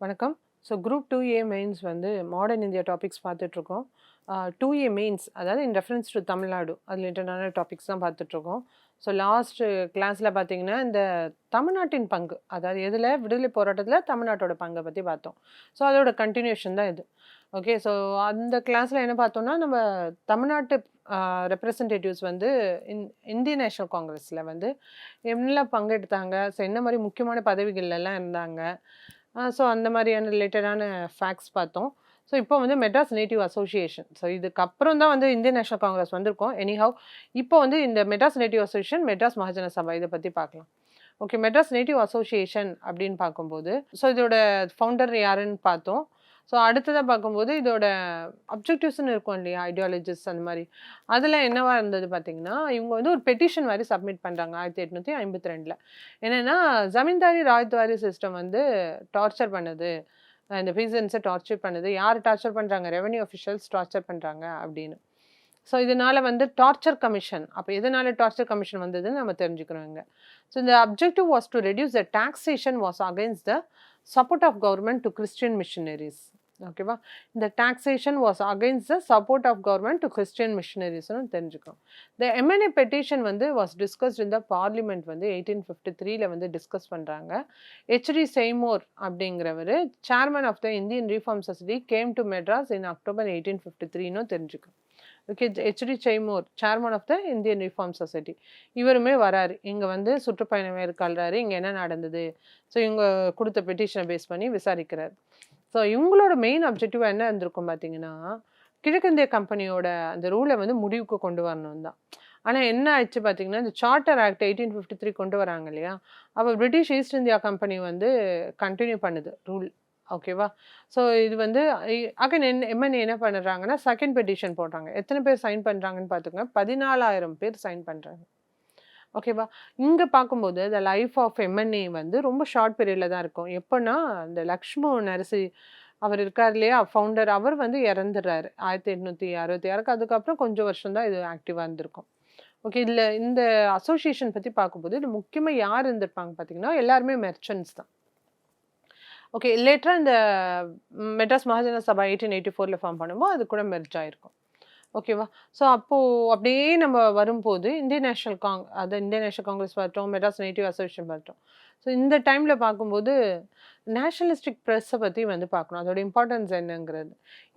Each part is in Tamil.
வணக்கம். குரூப் 2A மெயின்ஸ் வந்து மாடர்ன் இந்தியா டாபிக்ஸ் பார்த்துட்ருக்கோம். 2A மெயின்ஸ் அதாவது இன் ரெஃபரன்ஸ் டூ தமிழ்நாடு அது ரிலேட்டடான டாபிக்ஸ் தான் பார்த்துட்ருக்கோம். லாஸ்ட் கிளாஸ்ல பார்த்தீங்கன்னா, இந்த தமிழ்நாட்டின் பங்கு, அதாவது எதுல விடுதலை போராட்டத்தில தமிழ்நாட்டோட பங்க பத்தி பார்த்தோம். அதோட கன்டினியூஷன் தான் இது. ஓகே. அந்த கிளாஸ்ல என்ன பார்த்தோம்னா, நம்ம தமிழ்நாட்டு ரெப்ரசன்டேட்டிவ்ஸ் வந்து இந்தியன் நேஷனல் காங்கிரஸ்ல வந்து என்னலாம் பங்கெடுத்தாங்க, என்ன மாரி முக்கியமான பதவிகள்லலாம் இருந்தாங்க. அந்த மாதிரியான ரிலேட்டடான ஃபேக்ட்ஸ் பார்த்தோம். இப்போ வந்து மெட்ராஸ் நேட்டிவ் அசோசியேஷன். இதுக்கப்புறம் தான் வந்து இந்தியன் நேஷனல் காங்கிரஸ் வந்திருக்கோம். எனிஹவ் இப்போ வந்து இந்த மெட்ராஸ் நேட்டிவ் அசோசியேஷன், மெட்ராஸ் மகாஜன சபா இத பத்தி பார்க்கலாம். ஓகே. மெட்ராஸ் நேட்டிவ் அசோசியேஷன் அப்படின்னு பார்க்கும்போது, இதோட ஃபவுண்டர் யாருன்னு பார்த்தோம். அடுத்ததா பார்க்கும்போது இதோட அப்ஜெக்டிவ்ஸ்ன்னு இருக்கும் இல்லையா? ஐடியாலஜிஸ் அந்த மாரி. அதுல என்னவா இருந்தது பார்த்தீங்கன்னா, இவங்க வந்து ஒரு பெட்டிஷன் மாரி சப்மிட் பண்றாங்க 1852ல. என்னன்னா, ஜமீன்தாரி ராஜ்துவாரி சிஸ்டம் வந்து டார்ச்சர் பண்ணுது. இந்த பீசன்ட்ஸ டார்ச்சர் பண்ணுது. யார் டார்ச்சர் பண்றாங்க? ரெவென்யூ ஆஃபிஷியல்ஸ் டார்ச்சர் பண்றாங்க அப்படின்னு. இதனால வந்து டார்ச்சர் கமிஷன். அப்ப எதனால டார்ச்சர் கமிஷன் வந்ததுன்னு நம்ம தெரிஞ்சுக்கணும் இங்க. இந்த objective was to reduce the taxation was against the support of government to Christian missionaries. ஓகேவா? இந்த taxation was against the support of government to Christian மிஷனரிஸ்னு தெரிஞ்சுக்கணும். த எம்என்ஏ பெட்டிஷன் வந்து was discussed in the parliament வந்து 1853ல வந்து டிஸ்கஸ் பண்றாங்க. ஹெச்டி செய்மோர் அப்படிங்கிறவரு chairman of the Indian Reform Society came to Madras in October 1853ன்னு தெரிஞ்சுக்கணும். Okay. HD Seymour chairman of the Indian reform society இவருமே வராரு. இங்க வந்து சுற்றுப்பயணம் மேற்கொள்றாரு. இங்க என்ன நடந்தது? இவங்க கொடுத்த பெட்டிஷனை பேஸ் பண்ணி விசாரிக்கிறார். இவங்களோட மெயின் அப்ஜெக்டிவா என்ன இருந்திருக்கும் பார்த்தீங்கன்னா, கிழக்கிந்திய கம்பெனியோட அந்த ரூலை வந்து முடிவுக்கு கொண்டு வரணும் தான். ஆனா என்ன ஆயிடுச்சு பார்த்தீங்கன்னா, இந்த சார்ட்டர் ஆக்ட் 1853 கொண்டு வராங்க இல்லையா? அப்ப பிரிட்டிஷ் ஈஸ்ட் இந்தியா கம்பெனி வந்து கன்டின்யூ பண்ணுது ரூல். ஓகேவா? இது வந்து அகைன் எம்என்ஏ என்ன பண்ணுறாங்கன்னா, செகண்ட் பெட்டிஷன் போடுறாங்க. எத்தனை பேர் சைன் பண்றாங்கன்னு பார்த்துக்கங்க. 14,000 பேர் சைன் பண்றாங்க. ஓகேவா? இங்க பார்க்கும்போது த லைஃப் ஆஃப் எம்என்ஏ வந்து ரொம்ப ஷார்ட் பீரியட்ல தான் இருக்கும். எப்பன்னா, இந்த லக்ஷ்மண் நரசி அவர் இருக்கார் இல்லையா? ஃபவுண்டர் அவர் வந்து இறந்துடுறாரு. 1866க்கு அதுக்கப்புறம் கொஞ்சம் வருஷம் தான் இது ஆக்டிவா இருந்திருக்கும். ஓகே. இதுல இந்த அசோசியேஷன் பத்தி பார்க்கும்போது, இது முக்கியமா யார் இருந்திருப்பாங்க பார்த்தீங்கன்னா, எல்லாருமே மெர்ச்சன்ட்ஸ் தான். ஓகே. லேட்டரா இந்த மெட்ராஸ் மகாஜன சபா 1884ல ஃபார்ம் பண்ணும்போது அது கூட மெர்ஜ் ஆயிருக்கும். ஓகேவா? அப்போ அப்படியே நம்ம வரும்போது Indian national Indian national Congress பார்த்தோம், மெட்ராஸ் நேட்டிவ் அசோசியேஷன் பார்த்தோம். இந்த டைம்ல பார்க்கும்போது நேஷனலிஸ்டிக் பிரஸ்ஸை பத்தி வந்து பார்க்கணும். அதோட இம்பார்ட்டன்ஸ் என்னங்கிறது.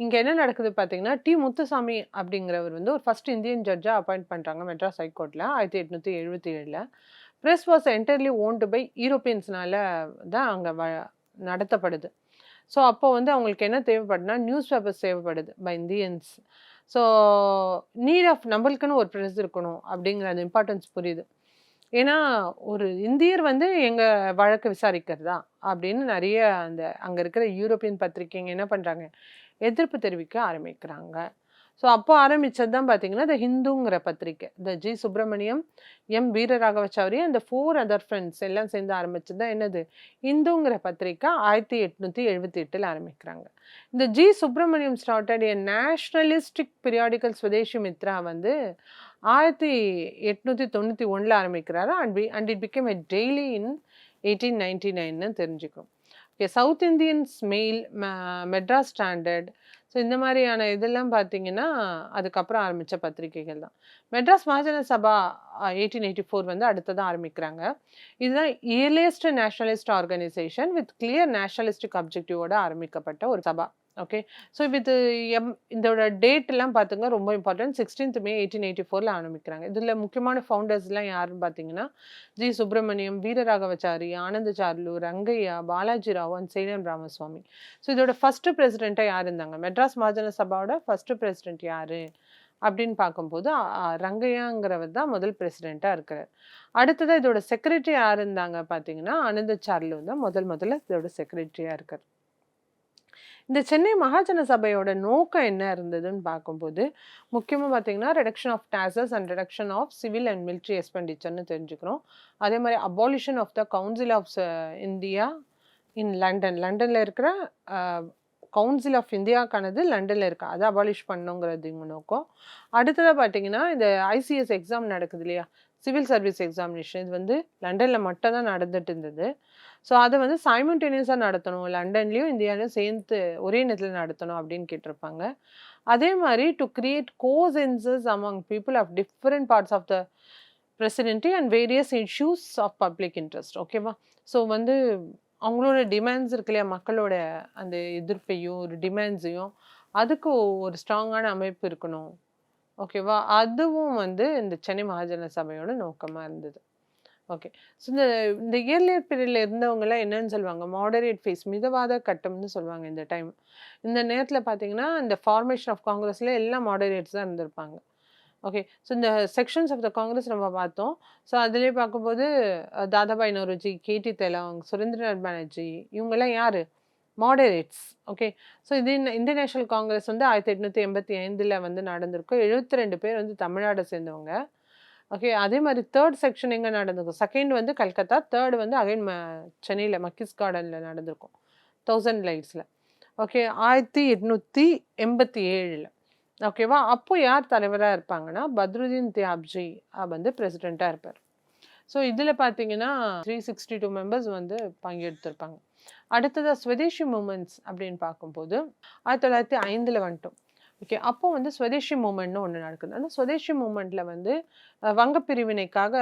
இங்க என்ன நடக்குது பார்த்தீங்கன்னா, முத்துசாமி அப்படிங்கிறவர் வந்து ஒரு ஃபர்ஸ்ட் இந்தியன் ஜட்ஜா அப்பாயிண்ட் பண்றாங்க மெட்ராஸ் ஹைகோர்ட்ல 1877ல. Press was entirely owned by யூரோப்பியன்ஸ்னால தான் அங்க நடத்தப்படுது. அப்போ வந்து அவங்களுக்கு என்ன தேவைப்படுதுன்னா, நியூஸ் பேப்பர்ஸ் தேவைப்படுது by Indians. So need of நம்மளுக்குன்னு ஒரு ப்ரெஸ் இருக்கணும் அப்படிங்கிற அந்த இம்பார்ட்டன்ஸ் புரியுது. ஏன்னா, ஒரு இந்தியர் வந்து எங்க வழக்கு விசாரிக்கிறதா அப்படின்னு நிறைய அங்க இருக்கிற யூரோப்பியன் பத்திரிகைங்க என்ன பண்றாங்க, எதிர்ப்பு தெரிவிக்க ஆரம்பிக்கிறாங்க. அப்போ ஆரம்பிச்சது தான் பார்த்தீங்கன்னா, த ஹிந்துங்கிற பத்திரிக்கை. த ஜி. சுப்பிரமணியம், எம். வீரராகவச்சாரி அந்த 4 அதர் ஃப்ரெண்ட்ஸ் எல்லாம் சேர்ந்து ஆரம்பிச்சது தான் என்னது, இந்துங்கிற பத்திரிக்கை 1878ல ஆரம்பிக்கிறாங்க. இந்த G. Subramaniam started a nationalistic periodical Swadeshi Mitra வந்து 1891ல ஆரம்பிக்கிறாரு. And it became a daily in 1899ன்னு தெரிஞ்சுக்கணும். Okay. South Indians Mail, Madras Standard, இந்த மாதிரியான இதெல்லாம் பார்த்தீங்கன்னா, அதுக்கப்புறம் ஆரம்பிச்ச பத்திரிகைகள் தான். மெட்ராஸ் மகாஜன சபா 1884 வந்து அடுத்ததா ஆரம்பிக்கிறாங்க. இதுதான் earliest nationalist organisation with clear nationalistic அப்ஜெக்டிவோட ஆரம்பிக்கப்பட்ட ஒரு சபா. ஓகே. வித் இதோட டேட்லாம் பார்த்துங்க ரொம்ப இம்பார்ட்டன்ட். 16th May 1884ல ஆரம்பிக்கிறாங்க. இதுல முக்கியமான ஃபவுண்டர்ஸ்லாம் யாருன்னு பார்த்தீங்கன்னா, G. Subramaniam, வீரராகவச்சாரி, Ananda Charlu, Rangaiah, Balaji Rao and Salem Ramaswamy. இதோட ஃபர்ஸ்ட் பிரசிடென்ட்டா யார் இருந்தாங்க? மெட்ராஸ் மகாஜன சபாவோட ஃபர்ஸ்ட் பிரசிடென்ட் யாரு அப்படின்னு பார்க்கும்போது, ரங்கையாங்கிறவர் தான் முதல் பிரசிடென்ட்டா இருக்கிறார். அடுத்ததா இதோட செக்ரட்டரி யார் இருந்தாங்க பார்த்தீங்கன்னா, ஆனந்த சார்லு தான் முதல்ல இதோட செக்ரட்டரியா இருக்கார். இந்த சென்னை மகாஜன சபையோட நோக்கம் என்ன இருந்ததுன்னு பார்க்கும்போது, முக்கியமா பார்த்தீங்கன்னா, reduction of taxes and reduction of civil and military எக்ஸ்பெண்டிச்சர்ன்னு தெரிஞ்சுக்கிறோம். அதே மாதிரி abolition of the Council of India in London. லண்டன்ல இருக்கிற கவுன்சில் ஆஃப் இந்தியாக்கானது லண்டன்ல இருக்கு. அதை அபாலிஷ் பண்ணணுங்கிறது இவங்க நோக்கம். அடுத்ததா பார்த்தீங்கன்னா, இந்த ஐசிஎஸ் எக்ஸாம் நடக்குது இல்லையா? சிவில் சர்வீஸ் எக்ஸாமினேஷன் இது வந்து லண்டனில் மட்டும் தான் நடந்துட்டு இருந்தது. ஸோ அதை வந்து சைமல்டேனியஸாக நடத்தணும், லண்டன்லேயும் இந்தியாவிலையும் சேர்ந்து ஒரே நேரத்தில் நடத்தணும் அப்படின்னு கேட்டிருப்பாங்க. அதே மாதிரி to create consensus among people of different parts of the presidency and various issues of public interest. ஓகேவா? ஸோ வந்து அவங்களோட டிமாண்ட்ஸ் இருக்கு இல்லையா, மக்களோட அந்த எதிர்ப்பையும் ஒரு டிமாண்ட்ஸையும் அதுக்கு ஒரு ஸ்ட்ராங்கான அமைப்பு இருக்கணும். ஓகேவா? அதுவும் வந்து இந்த சென்னை மகாஜன சபையோட நோக்கமா இருந்தது. ஓகே. ஸோ இந்த இந்த இயர்லியர் பீரியட்ல இருந்தவங்கலாம் என்னன்னு சொல்லுவாங்க, மாடரேட் ஃபேஸ், மிதவாத கட்டம்னு சொல்லுவாங்க இந்த டைம். இந்த நேரத்துல பார்த்தீங்கன்னா, இந்த ஃபார்மேஷன் ஆஃப் காங்கிரஸ்ல எல்லாம் மாடரேட்ஸ் தான் இருந்திருப்பாங்க. ஓகே. ஸோ இந்த செக்ஷன்ஸ் ஆஃப் த காங்கிரஸ் நம்ம பார்த்தோம். ஸோ அதிலேயே பார்க்கும்போது தாதாபாய் நௌரோஜி, கேடி தெலாங், சுரேந்திரநாத் பானர்ஜி இவங்கெல்லாம் யாரு? மாடரேட்ஸ். ஓகே. ஸோ இது இந்தியன் நேஷனல் காங்கிரஸ் வந்து 1885 வந்து நடந்திருக்கும். 72 பேர் வந்து தமிழ்நாடை சேர்ந்தவங்க. ஓகே. அதே மாதிரி தேர்ட் செக்ஷன் எங்கே நடந்திருக்கும்? செகண்ட் வந்து கல்கத்தா, தேர்ட் வந்து அகைன் சென்னையில் மக்கிஸ் கார்டனில் நடந்திருக்கும் 1000 லைட்ஸில். ஓகே. 1887. ஓகேவா? அப்போ யார் தலைவராக இருப்பாங்கன்னா பத்ருதீன் தியாப்ஜி வந்து பிரசிடெண்ட்டாக இருப்பார். ஸோ இதில் பார்த்தீங்கன்னா 362 மெம்பர்ஸ் வந்து பங்கெடுத்திருப்பாங்க. அடுத்ததாக ஸ்வதேஷி மூமெண்ட்ஸ் அப்படின்னு பார்க்கும்போது 1905 வந்துட்டோம். ஓகே. அப்போ வந்து ஸ்வதேஷி மூமெண்ட்னு ஒன்று நடக்குது. அந்த ஸ்வதேஷி மூமெண்ட்டில் வந்து வங்க பிரிவினைக்காக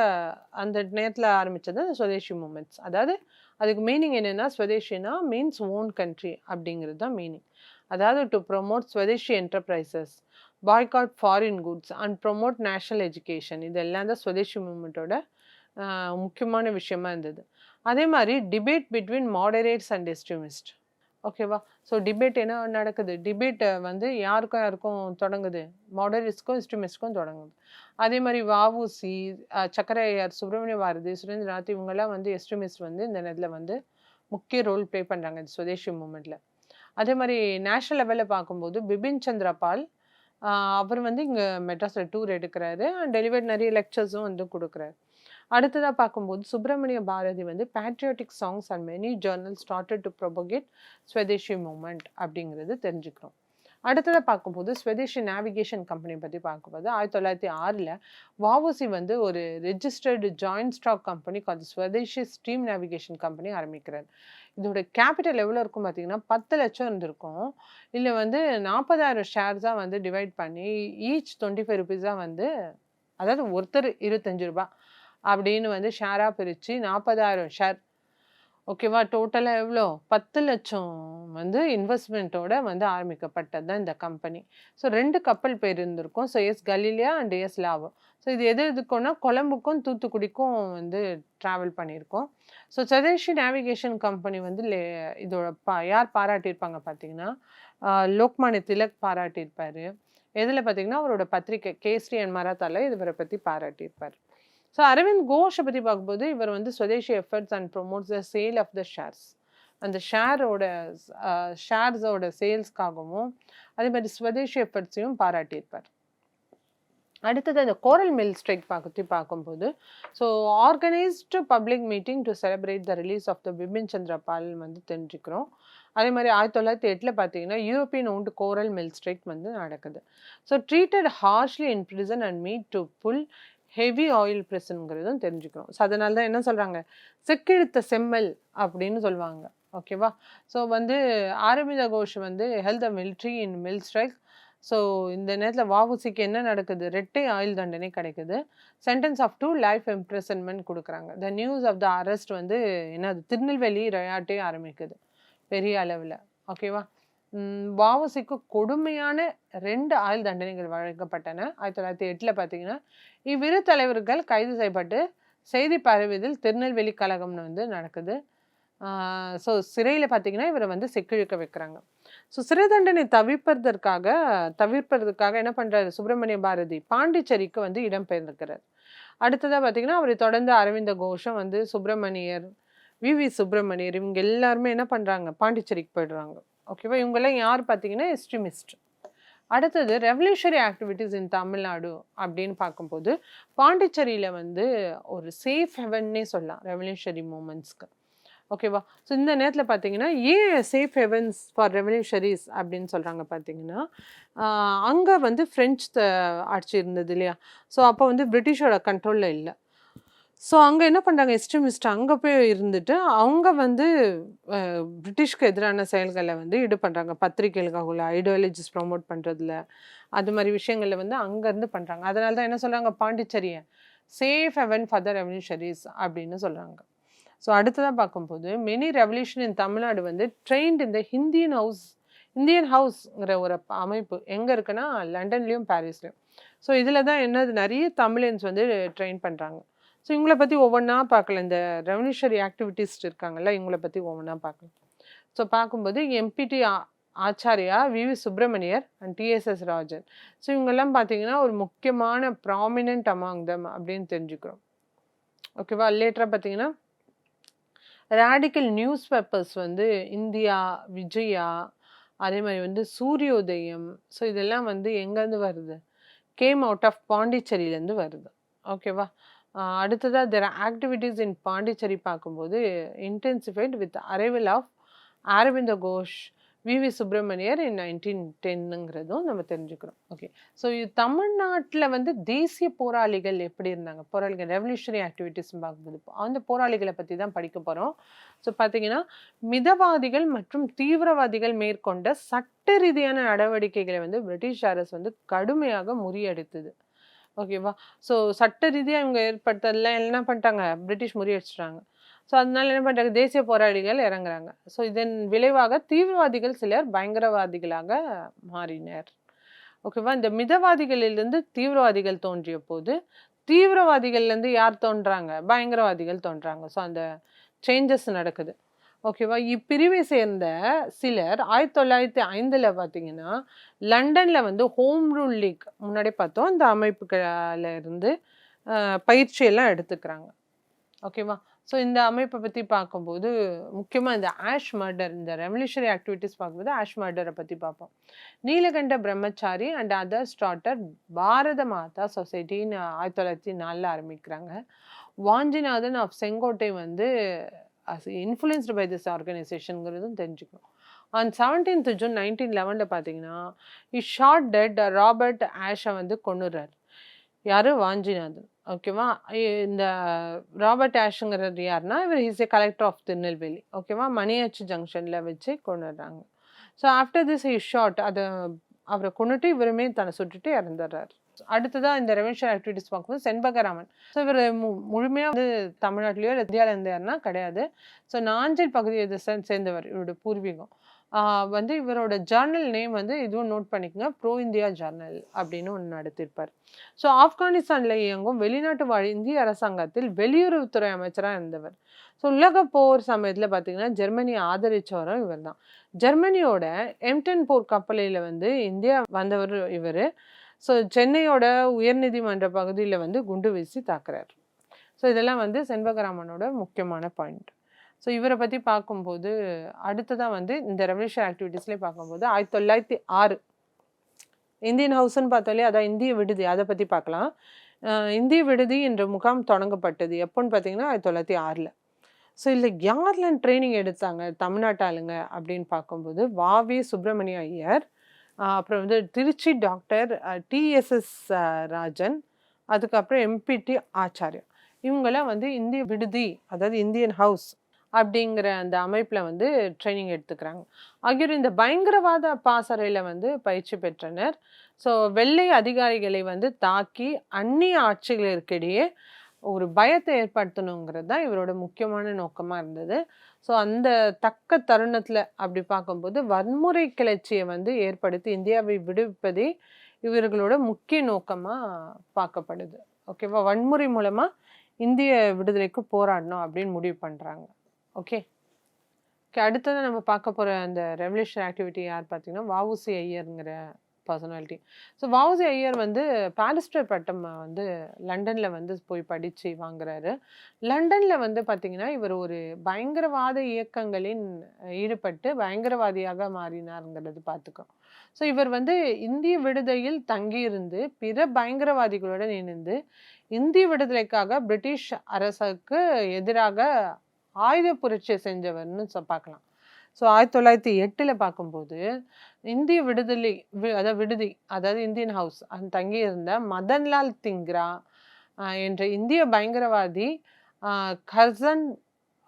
அந்த நேரத்தில் ஆரம்பித்தது அந்த ஸ்வதேஷி மூமெண்ட்ஸ். அதாவது அதுக்கு மீனிங் என்னென்னா, ஸ்வதேஷினா மீன்ஸ் ஓன் கண்ட்ரி அப்படிங்கிறது தான் மீனிங். அதாவது to promote Swadeshi enterprises, boycott foreign goods and promote national education, இதெல்லாம் தான் ஸ்வதேஷி மூமெண்ட்டோட முக்கியமான விஷயமா இருந்தது. அதே மாதிரி debate between moderates and extremist. ஓகேவா? ஸோ டிபேட் என்ன நடக்குது? டிபேட் வந்து யாருக்கும் யாருக்கும் தொடங்குது? மாடரேட்ஸ்க்கும் எக்ஸ்ட்ரீமிஸ்ட்க்கும் தொடங்குது. அதே மாதிரி வஉசி, சக்கரையார், சுப்பிரமணிய பாரதி, சுரேந்திரநாத் இவங்கெல்லாம் வந்து எக்ஸ்ட்ரீமிஸ்ட் வந்து இந்த நேரத்தில் வந்து முக்கிய ரோல் ப்ளே பண்ணுறாங்க இந்த சுதேஷி மூமெண்ட்டில். அதே மாதிரி நேஷனல் லெவலில் பார்க்கும்போது பிபின் சந்திர பால் அவர் வந்து இங்கே மெட்ராஸில் டூர் எடுக்கிறாரு அண்ட் டெலிவர்ட் நிறைய லெக்சர்ஸும் வந்து கொடுக்குறாரு. அடுத்ததாக பார்க்கும்போது சுப்பிரமணிய பாரதி வந்து patriotic songs and many journal started to propagate swadeshi movement அப்படிங்கிறது தெரிஞ்சுக்கிறோம். அடுத்ததாக பார்க்கும்போது ஸ்வதேஷி நேவிகேஷன் கம்பெனி பற்றி பார்க்கும்போது 1906 வஉசி வந்து ஒரு registered joint stock company call swadeshi steam navigation company ஆரம்பிக்கிறார். இதோட கேபிட்டல் எவ்வளோ இருக்கும் பார்த்தீங்கன்னா 10 லட்சம் இருந்திருக்கும். இல்லை வந்து 40,000 ஷேர்ஸாக வந்து டிவைட் பண்ணி ஈச் 25 ருபீஸாக வந்து, அதாவது ஒருத்தர் 25 ரூபா அப்படின்னு வந்து ஷேராக பிரித்து 40,000 ஷேர். ஓகேவா? டோட்டலாக எவ்வளோ? 10 லட்சம் வந்து இன்வெஸ்ட்மெண்ட்டோட வந்து ஆரம்பிக்கப்பட்டது தான் இந்த கம்பெனி. ஸோ 2 கப்பல் பேர் இருந்திருக்கும். So S Galilia and S Lawoe. So இது எது எதுக்குன்னா கொலம்புக்கும் தூத்துக்குடிக்கும் வந்து ட்ராவல் பண்ணியிருக்கோம். ஸோ ஸ்வதேஷி நேவிகேஷன் கம்பெனி வந்து இதோட யார் பாராட்டியிருப்பாங்க பார்த்தீங்கன்னா, லோக்மானிய திலக் பாராட்டியிருப்பார். எதில் பார்த்தீங்கன்னா அவரோட பத்திரிகை கேசரி அண்ட் மராத்தால இவரை பற்றி பாராட்டியிருப்பார். ஸோ அரவிந்த் கோஷை பற்றி பார்க்கும்போது இவர் வந்து swadeshi efforts and promotes the sale of the shares. அந்த ஷேர்ஸோட சேல்ஸ்க்காகவும் அதே மாதிரி ஸ்வதேஷி எஃபர்ட்ஸையும் பாராட்டியிருப்பார். அடுத்தது அந்த கோரல் மில் ஸ்ட்ரைக் பற்றி பார்க்கும்போது so organised public meeting to celebrate the release of the Bipin Chandra Pal வந்து தெரிஞ்சுக்கிறோம். அதே மாதிரி 1908 பார்த்தீங்கன்னா European owned Coral mill strike வந்து நடக்குது. So treated harshly in prison and made to pull heavy oil ப்ரெஸ்ஸுங்கிறதும் தெரிஞ்சுக்கிறோம். ஸோ அதனால தான் என்ன சொல்கிறாங்க, செக்கிழுத்த செம்மல் அப்படின்னு சொல்லுவாங்க. ஓகேவா? ஸோ வந்து அரவிந்த கோஷ் வந்து ஹெல்த் த மிலிட்ரி இன் மில் ஸ்ட்ரைக். ஸோ இந்த நேரத்தில் வஉசிக்கு என்ன நடக்குது? ரெட்டை ஆயுள் தண்டனை கிடைக்குது. சென்டென்ஸ் ஆஃப் 2 லைஃப் இம்ப்ரெசன்மெண்ட் கொடுக்குறாங்க. The news of the arrest வந்து என்னது, திருநெல்வேலி ரயாட்டே ஆரம்பிக்குது பெரிய அளவில். ஓகேவா? வஉசிக்கு கொடுமையான 2 ஆயுள் தண்டனைகள் வழங்கப்பட்டன. 1908 பார்த்தீங்கன்னா இவ்விரு தலைவர்கள் கைது செய்யப்பட்டு செய்தி பரவியதில் திருநெல்வேலி கழகம்னு வந்து நடக்குது. ஸோ சிறையில் பார்த்தீங்கன்னா இவரை வந்து செக்கிழுக்க வைக்கிறாங்க. ஸோ சிறை தண்டனை தவிர்ப்பதற்காக என்ன பண்ணுறாரு சுப்பிரமணிய பாரதி, பாண்டிச்சேரிக்கு வந்து இடம்பெயர்ந்திருக்கிறார். அடுத்ததாக பார்த்தீங்கன்னா அவரை தொடர்ந்து அரவிந்த கோஷம் வந்து சுப்பிரமணியர், வி சுப்பிரமணியர் இவங்க எல்லாருமே என்ன பண்ணுறாங்க, பாண்டிச்சேரிக்கு போயிடுறாங்க. ஓகேவா? இவங்கெல்லாம் யார் பார்த்தீங்கன்னா எக்ஸ்ட்ரீமிஸ்ட். அடுத்தது ரெவல்யூஷனரி ஆக்டிவிட்டீஸ் இன் தமிழ்நாடு அப்படின்னு பார்க்கும்போது பாண்டிச்சேரியில் வந்து ஒரு சேஃப் ஹெவன்னே சொல்லலாம் ரெவல்யூஷனரி மூமெண்ட்ஸ்க்கு. ஓகேவா? ஸோ இந்த நேரத்தில் பார்த்தீங்கன்னா ஏன் சேஃப் ஹெவன்ஸ் ஃபார் ரெவல்யூஷனரிஸ் அப்படின்னு சொல்கிறாங்க பார்த்தீங்கன்னா, அங்கே வந்து ஃப்ரெஞ்ச் ஆட்சி இருந்தது இல்லையா? ஸோ அப்போ வந்து பிரிட்டிஷோட கண்ட்ரோலில் இல்லை. ஸோ அங்கே என்ன பண்ணுறாங்க, எக்ஸ்ட்ரீமிஸ்ட் அங்கே போய் இருந்துட்டு அவங்க வந்து பிரிட்டிஷ்க்கு எதிரான செயல்களை வந்து பண்ணுறாங்க. பத்திரிகைகளுக்காக உள்ள ஐடியாலஜிஸ் ப்ரொமோட் பண்ணுறதுல அது மாதிரி விஷயங்களில் வந்து அங்கேருந்து பண்ணுறாங்க. அதனால தான் என்ன சொல்கிறாங்க, பாண்டிச்சேரியை safe haven for the revolutionaries அப்படின்னு சொல்கிறாங்க. ஸோ அடுத்ததாக பார்க்கும்போது மெனி ரெவல்யூஷன் இன் தமிழ்நாடு வந்து ட்ரெயின்ட் இந்த இந்தியன் ஹவுஸ்ங்கிற ஒரு அமைப்பு எங்கே இருக்குன்னா லண்டன்லேயும் பாரிஸ்லேயும். ஸோ இதில் தான் என்னது நிறைய தமிழியன்ஸ் வந்து ட்ரெயின் பண்ணுறாங்க. ஸோ இவங்களை பற்றி ஒவ்வொன்றா பார்க்கலாம். இந்த ரெவல்யூஷனரி ஆக்டிவிட்டிஸ்ட் இருக்காங்கல்ல, இவங்களை பற்றி ஒவ்வொன்றா பார்க்கலாம். ஸோ பார்க்கும்போது MPT Acharya, VV Subramaniar and TSS Rajan. So இவங்கெல்லாம் பார்த்தீங்கன்னா ஒரு முக்கியமான ப்ராமினென்ட் அமாங் தம் அப்படின்னு தெரிஞ்சுக்கிறோம். ஓகேவா. லேட்டராக பார்த்தீங்கன்னா ரேடிக்கல் நியூஸ் பேப்பர்ஸ் வந்து இந்தியா, விஜயா, அதே மாதிரி வந்து சூரியோதயம். ஸோ இதெல்லாம் வந்து எங்கேருந்து வருது, கேம் அவுட் ஆஃப் பாண்டிச்சேரியிலேருந்து வருது. ஓகேவா. அடுத்ததாக தெர் ஆக்டிவிட்டீஸ் இன் பாண்டிச்சேரி பார்க்கும்போது intensified with arrival of Aurobindo Ghosh, VV Subramaniar in 1910ங்கிறதும் நம்ம தெரிஞ்சுக்கிறோம். ஓகே. ஸோ தமிழ்நாட்டில் வந்து தேசிய போராளிகள் எப்படி இருந்தாங்க, போராளிகள் ரெவல்யூஷனரி ஆக்டிவிட்டிஸ்ன்னு பார்க்கும்போது அந்த போராளிகளை பற்றி தான் படிக்க போகிறோம். ஸோ பார்த்தீங்கன்னா மிதவாதிகள் மற்றும் தீவிரவாதிகள் மேற்கொண்ட சட்ட ரீதியான நடவடிக்கைகளை வந்து பிரிட்டிஷ் அரசு வந்து கடுமையாக முறியடித்தது. ஓகேவா. ஸோ சட்ட ரீதியாக இவங்க ஏற்படுத்தலாம் என்ன பண்ணிட்டாங்க, பிரிட்டிஷ் முறியடிச்சிட்டாங்க. ஸோ அதனால என்ன பண்ணுறாங்க, தேசிய போராளிகள் இறங்குறாங்க. ஸோ இதன் விளைவாக தீவிரவாதிகள் சிலர் பயங்கரவாதிகளாக மாறினர். ஓகேவா. இந்த மிதவாதிகளிலிருந்து தீவிரவாதிகள் தோன்றிய போது தீவிரவாதிகள்லேருந்து யார் தோன்றாங்க, பயங்கரவாதிகள் தோன்றாங்க. ஸோ அந்த சேஞ்சஸ் நடக்குது. ஓகேவா. இப்பிரிவை சேர்ந்த சிலர் 1905 பார்த்தீங்கன்னா லண்டனில் வந்து ஹோம் ரூல் லீக் முன்னாடி பார்த்தோம், இந்த அமைப்புகளில் இருந்து பயிற்சியெல்லாம் எடுத்துக்கிறாங்க. ஓகேவா. ஸோ இந்த அமைப்பை பற்றி பார்க்கும்போது முக்கியமாக இந்த ஆஷ் மர்டர், இந்த ரெவல்யூஷனரி ஆக்டிவிட்டிஸ் பார்க்கும்போது ஆஷ் மர்டரை பற்றி பார்ப்போம். நீலகண்ட பிரம்மச்சாரி அண்ட் அதர் ஸ்டார்டர் பாரத மாதா சொசைட்டின்னு 1904 ஆரம்பிக்கிறாங்க. வாஞ்சிநாதன் ஆஃப் செங்கோட்டை வந்து இன்ஃப்ளூயன்ஸ்டு பை திஸ் ஆர்கனைசேஷனுங்கிறதும் தெரிஞ்சுக்கணும். ஆன் 17th June 1911 பார்த்தீங்கன்னா ஷார்ட் டெட் ராபர்ட் ஆஷை வந்து கொண்டுறார். யார், வாஞ்சிநாதன். ஓகேவா. இந்த ராபர்ட் ஆஷுங்கிறது யாருன்னா இவர் is a collector of Tirunelveli. ஓகேவா. மணியாச்சி ஜங்ஷனில் வச்சு கொண்டுடுறாங்க. So after this is shot, அதை அவரை கொண்டுட்டு இவருமே தன்னை சுட்டுட்டு இறந்துடுறாரு. அடுத்ததாக இந்த ரெவல்யூஷன் ஆக்டிவிட்டிஸ் பார்க்கும்போது செண்பகராமன். ஸோ இவர் முழுமையாக வந்து தமிழ்நாட்டிலேயோ இல்லை இந்தியாவில் இருந்தாருன்னா கிடையாது. ஸோ நாஞ்சில் பகுதியை சேர்ந்தவர், இவருடைய பூர்வீகம். வந்து இவரோட ஜர்னல் நேம் வந்து இதுவும் நோட் பண்ணிக்கோங்க, ப்ரோ இந்தியா ஜர்னல் அப்படின்னு ஒன்று நடத்தியிருப்பார். ஸோ ஆப்கானிஸ்தானில் இயங்கும் வெளிநாட்டு வாழ் இந்திய அரசாங்கத்தில் வெளியுறவுத்துறை அமைச்சராக இருந்தவர். ஸோ உலக போர் சமயத்தில் பார்த்தீங்கன்னா ஜெர்மனியை ஆதரித்தவரும் இவர் தான். ஜெர்மனியோட எம்டன் போர் கப்பலில் வந்து இந்தியா வந்தவர் இவர். ஸோ சென்னையோட உயர்நீதிமன்ற பகுதியில் வந்து குண்டு வீசி தாக்குறார். ஸோ இதெல்லாம் வந்து செண்பகராமனோட முக்கியமான பாயிண்ட். ஸோ இவரை பற்றி பார்க்கும்போது அடுத்ததாக வந்து இந்த ரெவல்யூஷன் ஆக்டிவிட்டீஸ்லேயே பார்க்கும்போது 1906 இந்தியன் ஹவுஸ்ன்னு பார்த்தாலே அதான் இந்திய விடுதி, அதை பற்றி பார்க்கலாம். இந்திய விடுதி என்ற முகாம் தொடங்கப்பட்டது எப்போன்னு பார்த்தீங்கன்னா 1906. ஸோ இல்லை யாரெல்லாம் ட்ரைனிங் எடுத்தாங்க தமிழ்நாட்டு ஆளுங்க அப்படின்னு பார்க்கும்போது வாவி சுப்பிரமணிய ஐயர், அப்புறம் வந்து திருச்சி டாக்டர் டிஎஸ்எஸ் ராஜன், அதுக்கப்புறம் எம்பிடி ஆச்சாரியா. இவங்கெல்லாம் வந்து இந்திய விடுதி, அதாவது இந்தியன் ஹவுஸ் அப்படிங்கிற அந்த அமைப்பில் வந்து ட்ரைனிங் எடுத்துக்கிறாங்க. ஆகியோர் இந்த பயங்கரவாத பாசறையில் வந்து பயிற்சி பெற்றனர். ஸோ வெள்ளை அதிகாரிகளை வந்து தாக்கி அந்நிய ஆட்சிகளுக்கிடையே ஒரு பயத்தை ஏற்படுத்தணுங்கிறது தான் இவரோட முக்கியமான நோக்கமாக இருந்தது. ஸோ அந்த தக்க தருணத்தில் அப்படி பார்க்கும்போது வன்முறை கிளர்ச்சியை வந்து ஏற்படுத்தி இந்தியாவை விடுவிப்பதே இவர்களோட முக்கிய நோக்கமாக பார்க்கப்படுது. ஓகேவா. வன்முறை மூலமாக இந்திய விடுதலைக்கு போராடணும் அப்படின்னு முடிவு பண்ணுறாங்க. ஓகே. அடுத்தது நம்ம பார்க்க போகிற அந்த ரெவல்யூஷன் ஆக்டிவிட்டி யார் பார்த்தீங்கன்னா வஉசி ஐயருங்கிற பர்சனாலிட்டி. ஸோ வஉசி ஐயர் வந்து பாரிஸ்டர் பட்டம் வந்து லண்டனில் வந்து போய் படித்து வாங்குறாரு. லண்டனில் வந்து பார்த்திங்கன்னா இவர் ஒரு பயங்கரவாத இயக்கங்களின் ஈடுபட்டு பயங்கரவாதியாக மாறினாருங்கிறது பார்த்துக்கோம். ஸோ இவர் வந்து இந்திய விடுதலையில் தங்கியிருந்து பிற பயங்கரவாதிகளுடன் இணைந்து இந்திய விடுதலைக்காக பிரிட்டிஷ் அரசுக்கு எதிராக ஆயுத புரட்சி செஞ்சவர்னு பார்க்கலாம். ஸோ 1908 பார்க்கும்போது இந்திய விடுதலை அதாவது விடுதி, அதாவது இந்தியன் ஹவுஸ் தங்கியிருந்த மதன்லால் திங்ரா, என்ற இந்திய பயங்கரவாதி கர்சன்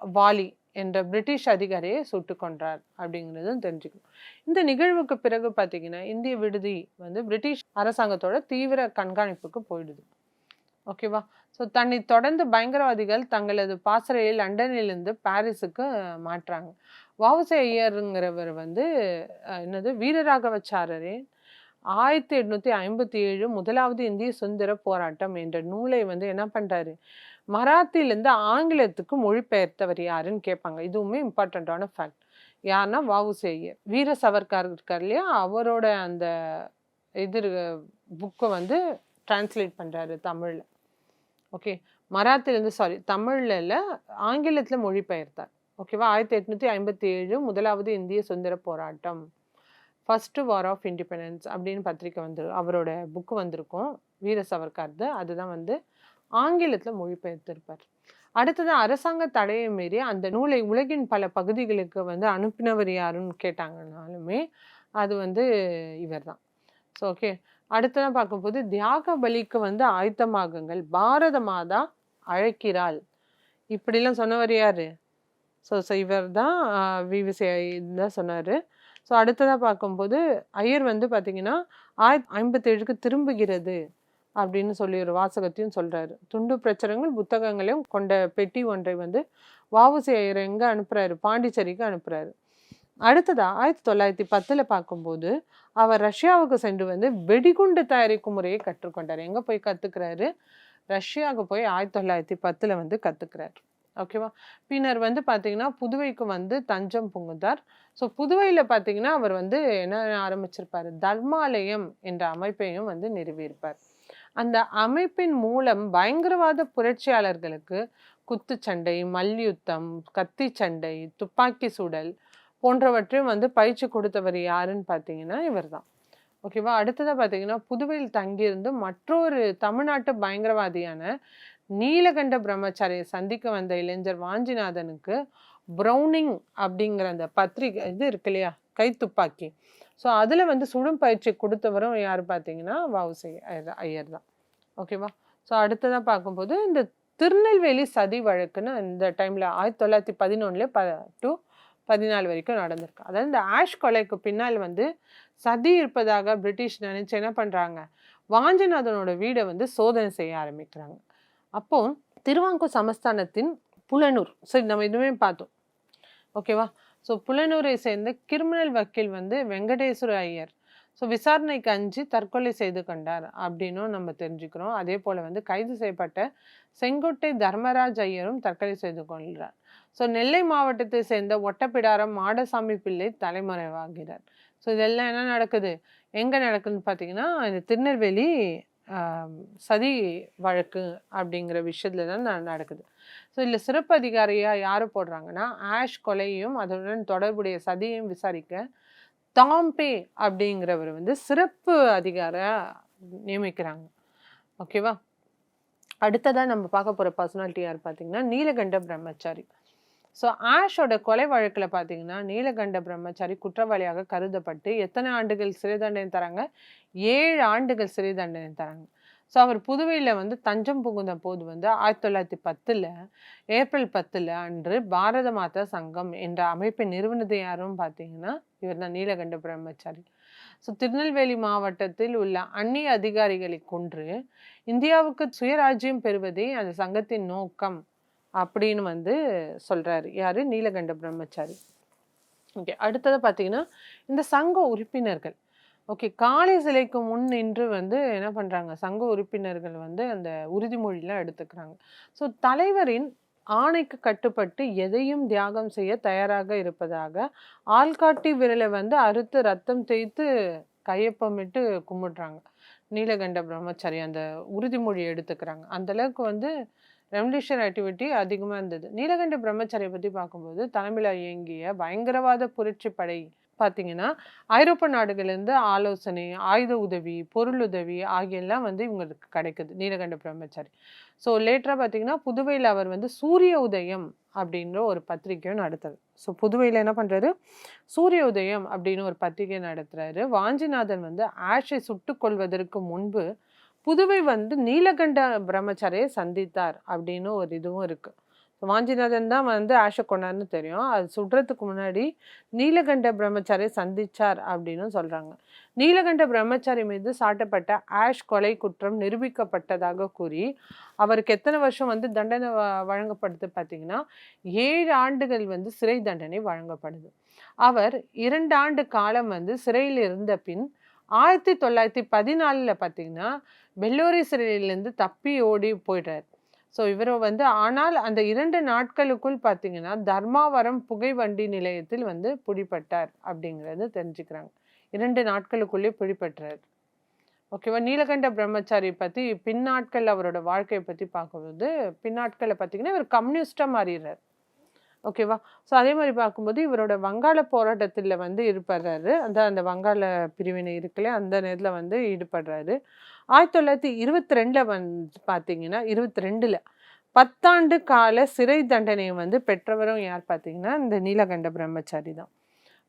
வாலி என்ற பிரிட்டிஷ் அதிகாரியை சுட்டு கொன்றார் அப்படிங்கிறதும் தெரிஞ்சுக்கணும். இந்த நிகழ்வுக்கு பிறகு பார்த்தீங்கன்னா இந்திய விடுதி வந்து பிரிட்டிஷ் அரசாங்கத்தோட தீவிர கண்காணிப்புக்கு போயிடுது. ஓகேவா? ஸோ தன்னை தொடர்ந்து பயங்கரவாதிகள் தங்களது பாசறையை லண்டனிலிருந்து பாரிஸுக்கு மாற்றாங்க. வஉசி ஐயருங்கிறவர் வந்து என்னது வீரராகவச்சாரரின் 1857 முதலாவது இந்திய சுதந்திர போராட்டம் என்ற நூலை வந்து என்ன பண்றாரு, மராத்தியிலேருந்து ஆங்கிலத்துக்கு மொழிபெயர்த்தவர் யாருன்னு கேட்பாங்க. இதுவுமே இம்பார்ட்டண்ட்டான ஃபேக்ட். யாருன்னா வஉசி ஐயர். வீர சவர்கார் இருக்கார் இல்லையா, அவரோட அந்த இது புக்கை வந்து டிரான்ஸ்லேட் பண்றாரு தமிழ்ல. ஓகே, மராத்திலேருந்து தமிழ்ல இல்லை, ஆங்கிலத்தில் மொழிபெயர்த்தார். ஓகேவா? 1857 முதலாவது இந்திய சுதந்திர போராட்டம், ஃபர்ஸ்ட் வார் ஆஃப் இண்டிபெண்டன்ஸ் அப்படின்னு பத்திரிக்கை அவரோட புக்கு வந்திருக்கும், வீர சவர்கார்து. அதுதான் வந்து ஆங்கிலத்தில் மொழிபெயர்த்திருப்பார். அடுத்தது அரசாங்க தடையை மீறி அந்த நூலை உலகின் பல பகுதிகளுக்கு வந்து அனுப்பினவர் யாருன்னு கேட்டாங்கனாலுமே அது வந்து இவர் தான். ஸோ ஓகே, அடுத்ததான் பார்க்கும்போது தியாக பலிக்கு வந்து ஆயத்தமாகுங்கள், பாரத மாதா அழைக்கிறாள், இப்படிலாம் சொன்னவர் யாரு? ஸோ இவர் தான் விவிசி தான் சொன்னார். ஸோ அடுத்ததாக பார்க்கும்போது ஐயர் வந்து பார்த்தீங்கன்னா 1857க்கு திரும்புகிறது அப்படின்னு சொல்லி ஒரு வாசகத்தையும் சொல்கிறாரு. துண்டு பிரச்சுரங்கள் புத்தகங்களையும் கொண்ட பெட்டி ஒன்றை வந்து வஉசி ஐயர் எங்கே அனுப்புகிறாரு, பாண்டிச்சேரிக்கு அனுப்புகிறாரு. அடுத்ததா 1910 பார்க்கும்போது அவர் ரஷ்யாவுக்கு சென்று வந்து வெடிகுண்டு தயாரிக்கும் முறையை கற்றுக்கொண்டார். எங்கே போய் கற்றுக்கிறாரு? ரஷ்யாவுக்கு போய் 1910 வந்து கற்றுக்கிறார். ஓகேவா? பின்னர் வந்து பார்த்தீங்கன்னா புதுவைக்கு வந்து தஞ்சம் புகுந்தார். ஸோ புதுவையில் பார்த்தீங்கன்னா அவர் வந்து என்ன ஆரம்பிச்சிருப்பார், தர்மாலயம் என்ற அமைப்பையும் வந்து நிறுவியிருப்பார். அந்த அமைப்பின் மூலம் பயங்கரவாத புரட்சியாளர்களுக்கு குத்துச்சண்டை, மல்யுத்தம், கத்தி சண்டை, துப்பாக்கி சுடல் போன்றவற்றையும் வந்து பயிற்சி கொடுத்தவர் யாருன்னு பார்த்தீங்கன்னா இவர் தான். ஓகேவா? அடுத்ததாக பார்த்தீங்கன்னா புதுவையில் தங்கியிருந்து மற்றொரு தமிழ்நாட்டு பயங்கரவாதியான நீலகண்ட பிரம்மச்சாரியை சந்திக்க வந்த இளைஞர் வாஞ்சிநாதனுக்கு ப்ரௌனிங் அப்படிங்கிற அந்த பத்திரிகை இது இருக்கு இல்லையா, கைத்துப்பாக்கி, ஸோ அதில் வந்து சுடும் பயிற்சி கொடுத்தவரும் யார் பார்த்தீங்கன்னா வஉசி ஐயர் தான். ஓகேவா? ஸோ அடுத்ததாக பார்க்கும்போது இந்த திருநெல்வேலி சதி வழக்குன்னு இந்த டைமில் 1911 to 14 வரைக்கும் நடந்திருக்கு. அதாவது இந்த ஆஷ் கொலைக்கு பின்னால் வந்து சதி இருப்பதாக பிரிட்டிஷ் நினைச்சு என்ன பண்ணுறாங்க, வாஞ்சிநாதனோட வீடை வந்து சோதனை செய்ய ஆரம்பிக்கிறாங்க. அப்போ திருவாங்கூர் சமஸ்தானத்தின் புலனூர், சரி நம்ம இதுவே பார்த்தோம். ஓகேவா? ஸோ புலனூரை சேர்ந்த கிரிமினல் வக்கீல் வந்து வெங்கடேஸ்வர ஐயர் ஸோ விசாரணைக்கு அஞ்சு தற்கொலை செய்து கொண்டார் அப்படின்னும் நம்ம தெரிஞ்சுக்கிறோம். அதே போல் வந்து கைது செய்யப்பட்ட செங்கோட்டை தர்மராஜ் ஐயரும் தற்கொலை செய்து கொள்கிறார். ஸோ நெல்லை மாவட்டத்தை சேர்ந்த ஒட்டப்பிடாரம் மாடசாமி பிள்ளை தலைமறைவாகிறார். ஸோ இதெல்லாம் என்ன நடக்குது, எங்கே நடக்குதுன்னு பார்த்தீங்கன்னா இந்த திருநெல்வேலி சதி வழக்கு அப்படிங்கிற விஷயத்துல தான் நடக்குது. ஸோ இதில் சிறப்பு அதிகாரியாக யார் போடுறாங்கன்னா ஆஷ் கொலையும் அதனுடன் தொடர்புடைய சதியையும் விசாரிக்க தாம்பே அப்படிங்கிறவர் வந்து சிறப்பு அதிகாரியாக நியமிக்கிறாங்க. ஓகேவா? அடுத்ததாக நம்ம பார்க்க போகிற பர்சனாலிட்டி யார் பார்த்தீங்கன்னா நீலகண்ட பிரம்மச்சாரி. ஸோ ஆஷோட கொலை வழக்கில் பார்த்தீங்கன்னா நீலகண்ட பிரம்மச்சாரி குற்றவாளியாக கருதப்பட்டு எத்தனை ஆண்டுகள் சிறை தண்டனை தராங்க, 7 ஆண்டுகள் சிறை தண்டனை தராங்க. ஸோ அவர் புதுவையில் வந்து தஞ்சம் புகுந்த போது வந்து 1910 ஏப்ரல் 10 அன்று பாரத மாதா சங்கம் என்ற அமைப்பை நிறுவனது யாரும் பார்த்தீங்கன்னா இவர் தான் நீலகண்ட பிரம்மச்சாரி. ஸோ திருநெல்வேலி மாவட்டத்தில் உள்ள அந்நிய அதிகாரிகளை கொன்று இந்தியாவுக்கு சுயராஜ்யம் பெறுவதே அந்த சங்கத்தின் நோக்கம் அப்படின்னு வந்து சொல்றாரு யாரு, நீலகண்ட பிரம்மச்சாரி. ஓகே, அடுத்தது பார்த்தீங்கன்னா இந்த சங்க உறுப்பினர்கள் ஓகே காளி சிலைக்கு முன் நின்று வந்து என்ன பண்றாங்க, சங்க உறுப்பினர்கள் வந்து அந்த உறுதிமொழியெல்லாம் எடுத்துக்கிறாங்க. ஸோ தலைவரின் ஆணைக்கு கட்டுப்பட்டு எதையும் தியாகம் செய்ய தயாராக இருப்பதாக ஆள்காட்டி விரலை வந்து அறுத்து ரத்தம் தேய்த்து கையொப்பமிட்டு கும்பிடுறாங்க. நீலகண்ட பிரம்மச்சாரி அந்த உறுதிமொழி எடுத்துக்கிறாங்க. அந்த அளவுக்கு வந்து ரெவல்யூஷன் ஆக்டிவிட்டி அதிகமாக இருந்தது. நீலகண்ட பிரம்மச்சாரியை பற்றி பார்க்கும்போது தலைமையில் இயங்கிய பயங்கரவாத புரட்சி படை பார்த்தீங்கன்னா ஐரோப்பா நாடுகள்லேருந்து ஆலோசனை, ஆயுத உதவி, பொருள் உதவி ஆகியெல்லாம் வந்து இவங்களுக்கு கிடைக்குது நீலகண்ட பிரம்மச்சாரி. ஸோ லேட்டராக பார்த்தீங்கன்னா புதுவையில் அவர் வந்து சூரிய உதயம் அப்படின்ற ஒரு பத்திரிகையும் நடத்துறாரு. ஸோ புதுவையில் என்ன பண்ணுறாரு, சூரிய உதயம் அப்படின்னு ஒரு பத்திரிகை நடத்துகிறாரு. வாஞ்சிநாதன் வந்து ஆஷை சுட்டு கொள்வதற்கு முன்பு புதுவை வந்து நீலகண்ட பிரம்மச்சாரியை சந்தித்தார் அப்படின்னு ஒரு இதுவும் இருக்கு. வாஞ்சிநாதன் தான் வந்து ஆஷை கொண்டார்னு தெரியும். அது சுடுறதுக்கு முன்னாடி நீலகண்ட பிரம்மச்சாரியை சந்திச்சார் அப்படின்னு சொல்றாங்க. நீலகண்ட பிரம்மச்சாரி மீது சாட்டப்பட்ட ஆஷ் கொலை குற்றம் நிரூபிக்கப்பட்டதாக கூறி அவருக்கு எத்தனை வருஷம் வந்து தண்டனை வழங்கப்படுது பார்த்தீங்கன்னா 7 ஆண்டுகள் வந்து சிறை தண்டனை வழங்கப்படுது. அவர் 2 ஆண்டு காலம் வந்து சிறையில் இருந்த பின் 1914 பார்த்தீங்கன்னா பெல்லோரி சிறையிலேருந்து தப்பி ஓடி போயிடுறார். ஸோ இவர் வந்து ஆனால் அந்த 2 நாட்களுக்குள் பார்த்தீங்கன்னா தர்மாவரம் புகை வண்டி நிலையத்தில் வந்து பிடிபட்டார் அப்படிங்கிறது தெரிஞ்சுக்கிறாங்க. 2 நாட்களுக்குள்ளே பிடிபட்டார். ஓகேவா. நீலகண்ட பிரம்மச்சாரி பற்றி பின்னாட்கள் அவரோட வாழ்க்கையை பற்றி பார்க்கும்போது பின்னாட்களில் பார்த்தீங்கன்னா இவர் கம்யூனிஸ்டாக மாறிடுறார். ஓகேவா. ஸோ அதே மாதிரி பார்க்கும்போது இவரோட வங்காள போராட்டத்தில் வந்து ஈடுபடுறாரு. அந்த வங்காள பிரிவினை இருக்குல்ல அந்த நேரத்தில் வந்து ஈடுபடுறாரு. 1922 வந்து பார்த்தீங்கன்னா 22ல் 10 ஆண்டு கால சிறை தண்டனையை வந்து பெற்றவரும் யார் பார்த்தீங்கன்னா இந்த நீலகண்ட பிரம்மச்சாரி தான்.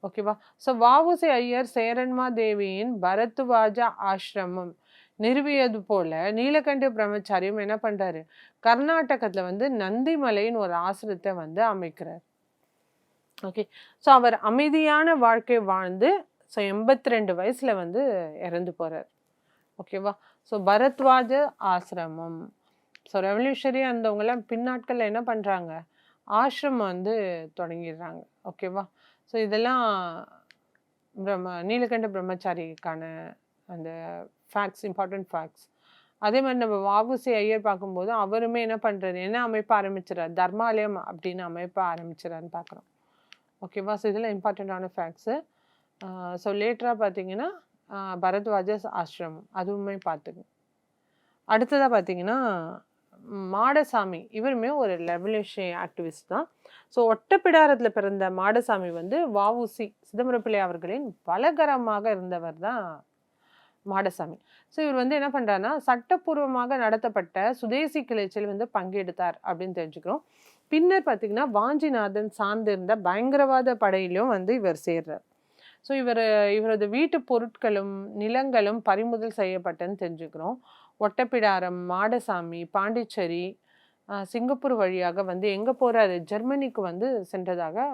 ஓகேவா. ஸோ வ.உ.சி. ஐயர் சேரன்மா தேவியின் பரத்வாஜ ஆசிரமம் நிறுவியது போல நீலகண்ட பிரம்மச்சாரியும் என்ன பண்றாரு, கர்நாடகத்துல வந்து நந்திமலைன்னு ஒரு ஆசிரத்தை வந்து அமைக்கிறார். ஓகே. ஸோ அவர் அமைதியான வாழ்க்கை வாழ்ந்து 82 வயசுல வந்து இறந்து போறார். ஓகேவா. ஸோ பரத்வாஜ ஆசிரமம். ஸோ ரெவல்யூஷனரி அந்தவங்கெல்லாம் பின்னாட்களில் என்ன பண்ணுறாங்க, ஆசிரமம் வந்து தொடங்கிடுறாங்க. ஓகேவா. ஸோ இதெல்லாம் நீலகண்ட பிரம்மச்சாரிக்கான அந்த ஃபேக்ட்ஸ், இம்பார்ட்டன்ட் ஃபேக்ட்ஸ். அதே மாதிரி நம்ம வ.உ.சி. ஐயர் பார்க்கும்போது அவருமே என்ன பண்ணுறாரு, என்ன அமைப்ப ஆரம்பிச்சிடறாரு, தர்மாலயம் அப்படின்னு அமைப்ப ஆரம்பிச்சிடறாருன்னு பார்க்குறோம். ஓகேவா. ஸோ இதெல்லாம் இம்பார்ட்டண்ட்டான ஃபேக்ட்ஸு. ஸோ லேட்டராக பார்த்தீங்கன்னா பரத்வாஜஸ் ஆசிரமம் அதுவுமே பார்த்துக்கணும். அடுத்ததாக பார்த்தீங்கன்னா மாடசாமி, இவருமே ஒரு ரெவல்யூஷனரி ஆக்டிவிஸ்ட் தான். ஸோ ஒட்டப்பிடாரத்தில் பிறந்த மாடசாமி வந்து வ.உ.சி. சிதம்பரம் பிள்ளை அவர்களின் பலகரமாக இருந்தவர் தான் மாடசாமி. ஸோ இவர் வந்து என்ன பண்ணுறாருன்னா சட்டப்பூர்வமாக நடத்தப்பட்ட சுதேசி கிளர்ச்சியில் வந்து பங்கெடுத்தார் அப்படின்னு தெரிஞ்சுக்கிறோம். பின்னர் பார்த்தீங்கன்னா வாஞ்சிநாதன் சார்ந்திருந்த பயங்கரவாத படையிலும் வந்து இவர் சேர்றார். ஸோ இவரது வீட்டு பொருட்களும் நிலங்களும் பறிமுதல் செய்யப்பட்டன்னு தெரிஞ்சுக்கிறோம். ஒட்டப்பிடாரம், மாடசாமி, பாண்டிச்சேரி, சிங்கப்பூர் வழியாக வந்து எங்கே போகிறாரு, ஜெர்மனிக்கு வந்து சென்றதாக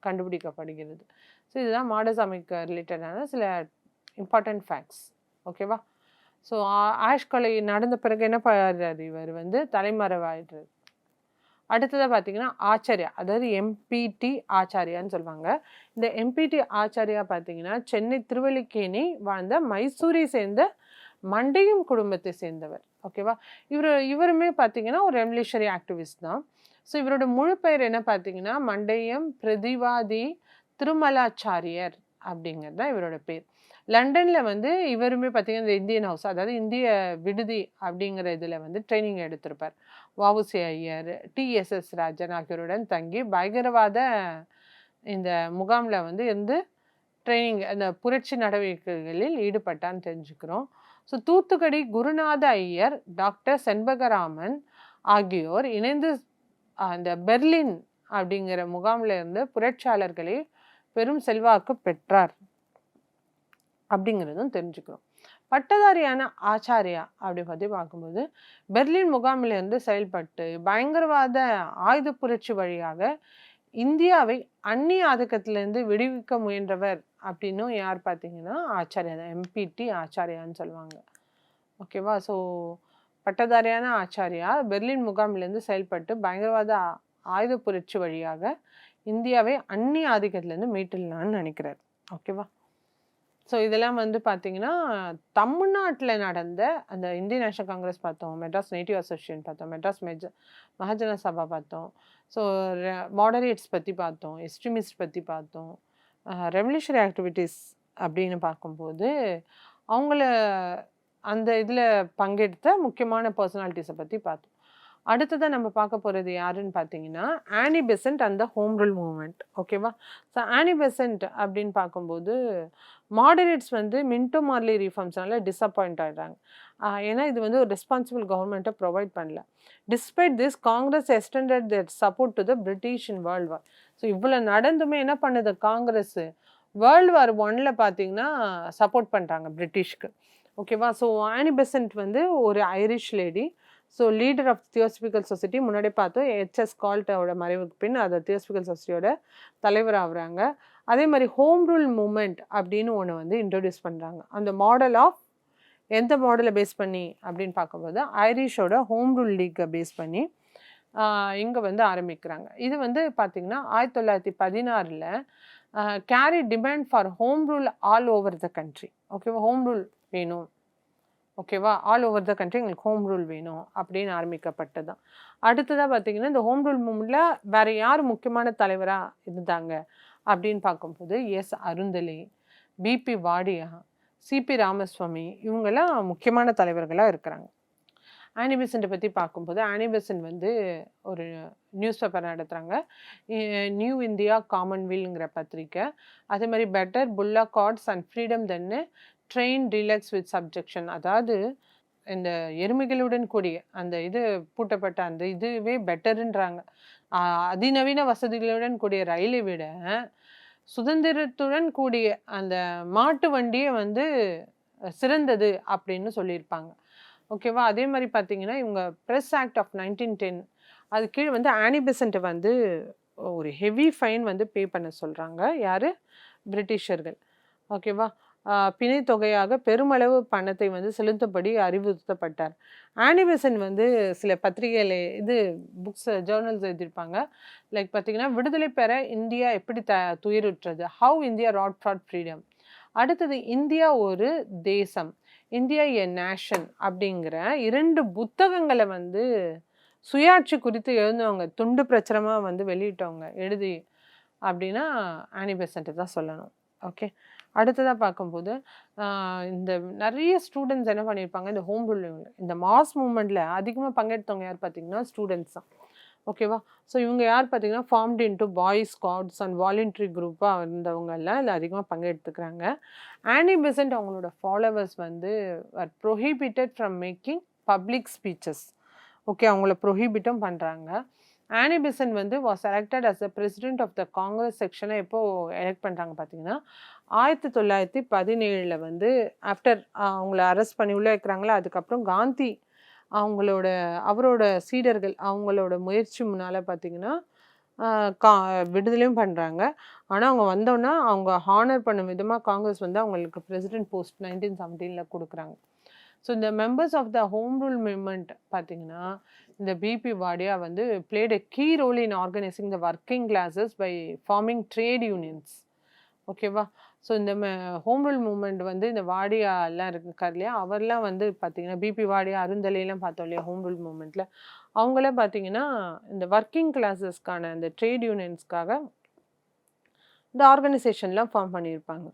கண்டுபிடிக்கப்படுகிறது. ஸோ இதுதான் மாடசாமிக்கு ரிலேட்டடான சில இம்பார்ட்டன்ட் ஃபேக்ட்ஸ். ஓகேவா. ஸோ ஆஷ் கொலை நடந்த பிறகு என்ன பண்ணுறாரு, இவர் வந்து தலைமறைவாயிடுறாரு. அடுத்ததாக பார்த்தீங்கன்னா ஆச்சாரியா, அதாவது எம்பிடி ஆச்சாரியான்னு சொல்லுவாங்க. இந்த எம்பிடி ஆச்சாரியா பார்த்தீங்கன்னா சென்னை திருவல்லிக்கேணி வாழ்ந்த மைசூரை சேர்ந்த மண்டையம் குடும்பத்தை சேர்ந்தவர். ஓகேவா. இவருமே பார்த்தீங்கன்னா ஒரு ரெவல்யூஷனரி ஆக்டிவிஸ்ட் தான். ஸோ இவரோட முழு பெயர் என்ன பார்த்தீங்கன்னா மண்டையம் பிரதிவாதி திருமலாச்சாரியர் அப்படிங்கிறது தான் இவரோட பேர். லண்டனில் வந்து இவருமே பார்த்தீங்கன்னா இந்த இந்தியன் ஹவுஸ், அதாவது இந்திய விடுதி அப்படிங்கிற இதில் வந்து ட்ரைனிங் எடுத்திருப்பார். வ.உ.சி. ஐயர், டி.எஸ்.எஸ். ராஜன் ஆகியோருடன் தங்கி பயங்கரவாத இந்த முகாமில் வந்து இருந்து ட்ரைனிங் அந்த புரட்சி நடவடிக்கைகளில் ஈடுபட்டான்னு தெரிஞ்சுக்கிறோம். ஸோ தூத்துக்குடி குருநாத ஐயர், டாக்டர் செண்பகராமன் ஆகியோர் இணைந்து அந்த பெர்லின் அப்படிங்கிற முகாமில் இருந்து புரட்சியாளர்களை பெரும் செல்வாக்கு பெற்றார் அப்படிங்கிறதும் தெரிஞ்சுக்கிறோம். பட்டதாரியான ஆச்சாரியா அப்படி பற்றி பார்க்கும்போது பெர்லின் முகாமிலிருந்து செயல்பட்டு பயங்கரவாத ஆயுத புரட்சி வழியாக இந்தியாவை அந்நிய ஆதிக்கத்திலிருந்து விடுவிக்க முயன்றவர் அப்படின்னும் யார் பார்த்தீங்கன்னா ஆச்சாரியா தான், எம்பிடி ஆச்சாரியான்னு சொல்லுவாங்க. ஓகேவா. ஸோ பட்டதாரியான ஆச்சாரியா பெர்லின் முகாமிலிருந்து செயல்பட்டு பயங்கரவாத ஆயுத புரட்சி வழியாக இந்தியாவை அந்நிய ஆதிக்கத்திலேருந்து மீட்டுலான்னு நினைக்கிறார். ஓகேவா. ஸோ இதெல்லாம் வந்து பார்த்தீங்கன்னா தமிழ்நாட்டில் நடந்த அந்த இந்தியன் நேஷனல் காங்கிரஸ் பார்த்தோம், மெட்ராஸ் நேட்டிவ் அசோசியேஷன் பார்த்தோம், மெட்ராஸ் மகாஜன சபா பார்த்தோம், ஸோ மாடரேட்ஸ் பற்றி பார்த்தோம், எக்ஸ்ட்ரீமிஸ்ட் பற்றி பார்த்தோம், ரெவல்யூஷனரி ஆக்டிவிட்டீஸ் அப்படின்னு பார்க்கும்போது அவங்கள அந்த இதில் பங்கெடுத்த முக்கியமான பர்சனாலிட்டிஸை பற்றி பார்த்தோம். அடுத்ததான் நம்ம பார்க்க போகிறது யாருன்னு பார்த்தீங்கன்னா ஆனி பெசன்ட் அந்த ஹோம் ரூல் மூவ்மெண்ட். ஓகேவா. ஸோ ஆனி பெசன்ட் அப்படின்னு பார்க்கும்போது மாடரேட்ஸ் வந்து மின்டோ மார்லி ரீஃபார்ம்ஸ்னால டிஸப்பாயிண்ட் ஆகிடுறாங்க. ஏன்னா இது வந்து ஒரு ரெஸ்பான்சிபிள் கவர்மெண்ட்டை ப்ரொவைட் பண்ணல. Despite this Congress extended that support to the British in world war. So இவ்வளோ நடந்துமே என்ன பண்ணுது காங்கிரஸ், வேர்ல்டு வார் 1 பார்த்தீங்கன்னா சப்போர்ட் பண்ணுறாங்க பிரிட்டிஷ்க்கு. ஓகேவா? ஸோ ஆனி பெசன்ட் வந்து ஒரு Irish lady. So leader of theosophical society. முன்னாடி பார்த்தோம் ஹெச்எஸ் கால்ட்டோட மறைவுக்கு பின் அது தியோசபிக்கல் சொசைட்டியோட தலைவர் ஆகுறாங்க. அதே மாதிரி ஹோம் ரூல் மூமெண்ட் அப்படின்னு ஒன்று வந்து இன்ட்ரடியூஸ் பண்ணுறாங்க. அந்த மாடல் ஆஃப் எந்த மாடலை பேஸ் பண்ணி அப்படின்னு பார்க்கும்போது ஐரிஷோட ஹோம் ரூல் லீக்கை பேஸ் பண்ணி இங்கே வந்து ஆரம்பிக்கிறாங்க. இது வந்து பார்த்திங்கன்னா 1916 carry demand for home rule all over the country. ஓகேவா? ஹோம் ரூல் வேணும். ஓகேவா? ஆல் ஓவர் த கண்ட்ரி எங்களுக்கு ஹோம் ரூல் வேணும் அப்படின்னு ஆரம்பிக்கப்பட்டது தான். அடுத்ததாக பார்த்திங்கன்னா இந்த ஹோம் ரூல் மூமெண்ட்டில் வேறு யார் முக்கியமான தலைவராக இருந்தாங்க அப்படின்னு பார்க்கும்போது அருந்ததி, பிபி வாடியா, சிபி ராமசுவாமி இவங்கெல்லாம் முக்கியமான தலைவர்களாக இருக்கிறாங்க. ஆனி பெசன்ட்டை பற்றி பார்க்கும்போது ஆனி பெசன்ட் வந்து ஒரு நியூஸ் பேப்பர் நடத்துகிறாங்க. நியூ இந்தியா காமன்வெல்ங்கிற பத்திரிக்கை. அதே மாதிரி better bullock carts and freedom than train relax with subjection. அதாவது இந்த எருமைகளுடன் கூடிய அந்த இது பூட்டப்பட்ட அந்த இதுவே பெட்டருன்றாங்க. அதிநவீன வசதிகளுடன் கூடிய ரயிலை விட சுதந்திரத்துடன் கூடிய அந்த மாட்டு வண்டியை வந்து சிறந்தது அப்படின்னு சொல்லியிருப்பாங்க. ஓகேவா? அதே மாதிரி பார்த்தீங்கன்னா இவங்க ப்ரெஸ் ஆக்ட் ஆஃப் 1910 அது கீழே வந்து ஆனி பெசன்ட்டை வந்து ஒரு ஹெவி ஃபைன் வந்து பே பண்ண சொல்கிறாங்க. யார்? பிரிட்டிஷர்கள். ஓகேவா? பிணை தொகையாக பெருமளவு பணத்தை வந்து செலுத்தபடி அறிவுறுத்தப்பட்டார். ஆனி பெசன்ட் வந்து சில பத்திரிகையில் புக்ஸ் ஜேர்னல்ஸ் எழுதியிருப்பாங்க. லைக் பார்த்தீங்கன்னா விடுதலை பெற இந்தியா எப்படி துயருற்றது, how India wrought for freedom. அடுத்தது இந்தியா ஒரு தேசம், இந்தியா எ நேஷன் அப்படிங்கிற 2 புத்தகங்களை வந்து சுயாட்சி குறித்து எழுந்தவங்க, துண்டு பிரச்சுரமாக வந்து வெளியிட்டவங்க எழுதி அப்படின்னா ஆனி பெசன்ட்டை தான் சொல்லணும். ஓகே. அடுத்ததாக பார்க்கும்போது இந்த நிறைய ஸ்டூடெண்ட்ஸ் என்ன பண்ணியிருப்பாங்க, இந்த ஹோம் ரூல் இந்த மாஸ் மூமெண்ட்டில் அதிகமாக பங்கெடுத்தவங்க யார் பார்த்தீங்கன்னா ஸ்டூடெண்ட்ஸ் தான். ஓகேவா? ஸோ இவங்க யார் பார்த்தீங்கன்னா formed into boys squads and voluntary குரூப்பாக இருந்தவங்கெல்லாம் இதில் அதிகமாக பங்கெடுத்துக்கிறாங்க. ஆனி பெசன்ட் அவங்களோட ஃபாலோவர்ஸ் வந்து prohibited from making public speeches. Okay, அவங்கள ப்ரொஹிபிட்டும் பண்ணுறாங்க. ஆனி பெசன்ட் வந்து was elected as the president of the Congress செக்ஷனை எப்போது எலெக்ட் பண்ணுறாங்க பார்த்தீங்கன்னா 1917 வந்து ஆஃப்டர் அவங்கள அரெஸ்ட் பண்ணி உள்ளே வைக்கிறாங்களா, அதுக்கப்புறம் காந்தி அவரோட சீடர்கள் அவங்களோட முயற்சி முன்னால் பார்த்தீங்கன்னா விடுதலையும் பண்ணுறாங்க. ஆனால் அவங்க வந்தோன்னா அவங்க ஹானர் பண்ணும் விதமாக காங்கிரஸ் வந்து அவங்களுக்கு பிரசிடென்ட் போஸ்ட் 1917 கொடுக்குறாங்க. ஸோ இந்த members of the home rule movement பார்த்தீங்கன்னா இந்த பிபி வாடியா வந்து played a key role in organising the working classes by forming trade unions. ஓகேவா? ஸோ இந்த ஹோம் ரூல் மூவ்மெண்ட் வந்து இந்த வாடியா எல்லாம் இருக்கார் இல்லையா, அவர்லாம் வந்து பார்த்தீங்கன்னா பிபி வாடியா, அருந்தலையெல்லாம் பார்த்தோம் இல்லையா ஹோம் ரூல் மூவ்மெண்ட்டில், அவங்களாம் பார்த்தீங்கன்னா இந்த ஒர்க்கிங் கிளாஸஸ்க்கான இந்த ட்ரேட் யூனியன்ஸ்க்காக இந்த ஆர்கனைசேஷன்லாம் ஃபார்ம் பண்ணியிருப்பாங்க.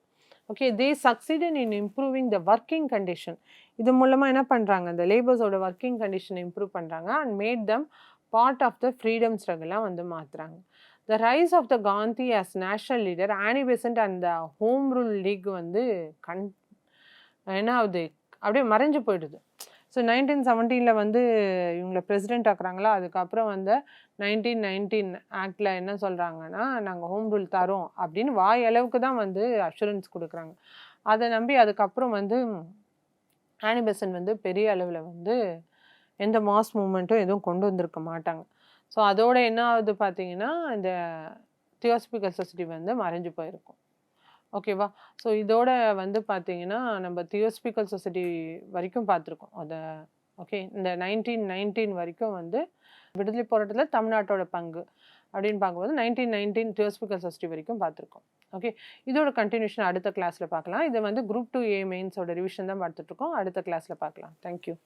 Okay, they succeeded in improving the working condition. இது மூலமாக என்ன பண்ணுறாங்க, இந்த லேபர்ஸோட ஒர்க்கிங் கண்டிஷனை இம்ப்ரூவ் பண்ணுறாங்க and made them part of the freedom ஸ்ட்ரகிளாக வந்து மாற்றுறாங்க. The rise of the Gandhi as national leader, Annie Besant and the home Rule League வந்து என்ன ஆகுது, அப்படியே மறைஞ்சு போயிடுது. ஸோ 1917 வந்து இவங்களை பிரசிடென்ட் ஆக்குறாங்களா, அதுக்கப்புறம் வந்து 1919 ஆக்டில் என்ன சொல்கிறாங்கன்னா நாங்கள் ஹோம் ரூல் தரோம் அப்படின்னு வாய் அளவுக்கு தான் வந்து அஷூரன்ஸ் கொடுக்குறாங்க. அதை நம்பி அதுக்கப்புறம் வந்து ஆனி பெசன்ட் வந்து பெரிய அளவில் வந்து எந்த மாஸ் மூமெண்ட்டும் எதுவும் கொண்டு வந்திருக்க மாட்டாங்க. ஸோ அதோட என்ன ஆகுது பார்த்தீங்கன்னா இந்த தியோசபிக்கல் சொசைட்டி வந்து மறைஞ்சு போயிருக்கும். ஓகேவா? ஸோ இதோட வந்து பார்த்தீங்கன்னா நம்ம தியோசபிக்கல் சொசைட்டி வரைக்கும் பார்த்துருக்கோம் அதை. ஓகே, இந்த 1919 வரைக்கும் வந்து விடுதலை போராட்டத்தில் தமிழ்நாட்டோட பங்கு அப்படின்னு பார்க்கும்போது 1919 தியோசபிக்கல் சொசைட்டி வரைக்கும் பார்த்துருக்கோம். ஓகே, இதோட கண்டினியூஷன் அடுத்த கிளாஸில் பார்க்கலாம். இது வந்து குரூப் 2A மெயின்ஸோட ரிவிஷன் தான் பார்த்துட்ருக்கோம். அடுத்த கிளாஸில் பார்க்கலாம். தேங்க்யூ.